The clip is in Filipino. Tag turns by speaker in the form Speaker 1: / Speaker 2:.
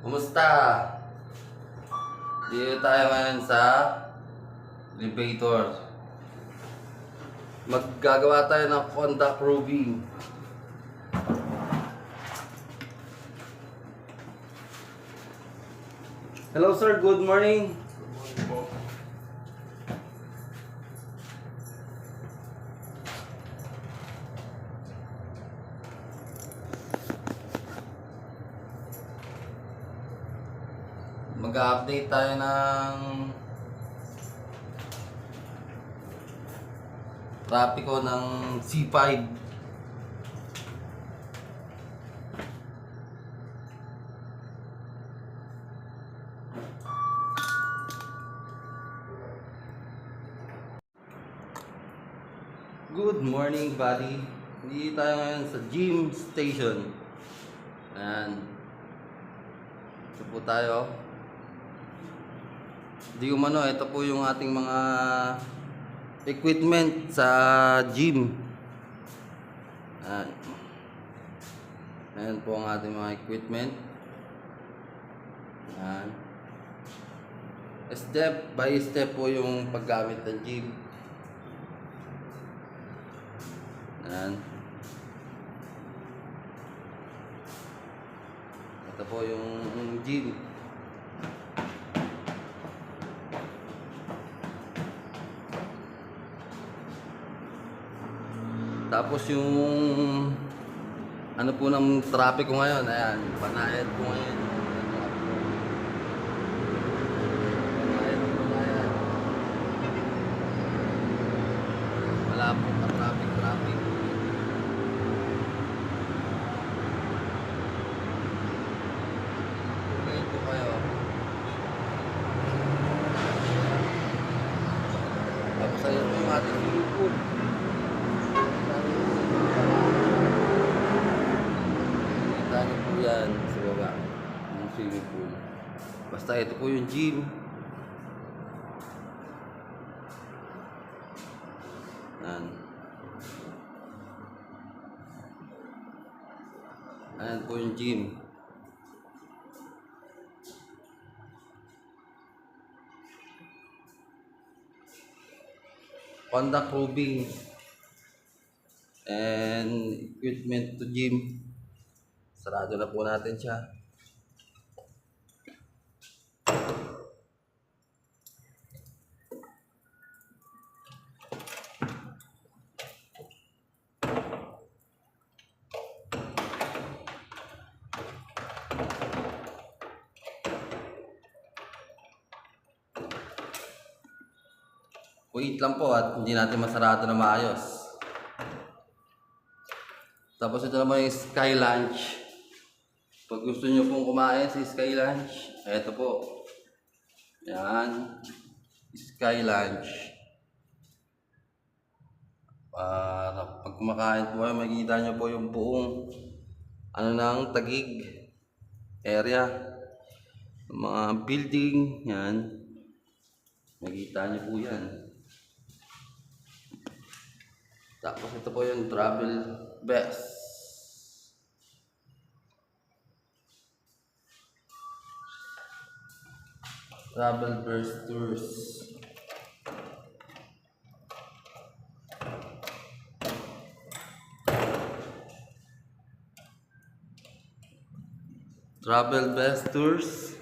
Speaker 1: Kumusta? Dito tayo ngayon sa elevator. Maggagawa tayo ng contact roving. Hello sir, good morning. Mag-update tayo ng trapiko ng C5. Good morning, buddy. Hindi tayo ngayon sa gym station. Ayan. Ito po tayo. Di umano, ito po yung ating mga equipment sa gym. Ayan. Ayan po ang ating mga equipment. Ayan. Step by step po yung paggamit ng gym. Ayan. Ito po yung gym. Tapos yung ano po ng traffic ko ngayon, ayan, panayad po ngayon. Panayad. Wala po ka traffic. Okay po kayo. Tapos ayun po yung ating swimming pool. Ano po yan sa baba yung swimming pool. Basta ito po yung gym. Ayan. Ayan po yung gym. Contact roving and equipment to gym. Sarado na po natin siya. Wait lang po at hindi natin masarado na maayos. Tapos ito naman yung Sky Lunch. Pag gusto nyo pong kumain sa Sky Lunch, eto po. Yan. Sky Lunch. Para pag kumakain po kayo, makikita nyo po yung buong ano ng Taguig area. Mga building. Yan. Makikita nyo po yan. Tapos ito po yung travel best. Travel best tours. Travel best tours.